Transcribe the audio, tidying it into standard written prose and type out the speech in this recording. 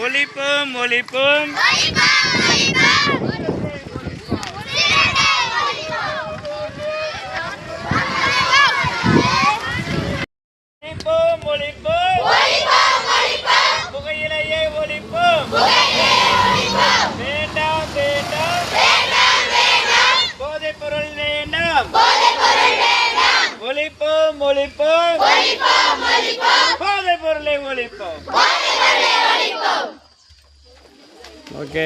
ஒழிப்போம் ஒழிப்போம் ஒழிப்போம் புகையிலையை ஒழிப்போம் வேண்டாம் வேண்டாம் போதைப் பொருள் வேண்டாம் ஒழிப்போம் ஒழிப்போம் போதைப் பொருளை ஒழிப்போம். ஓகே.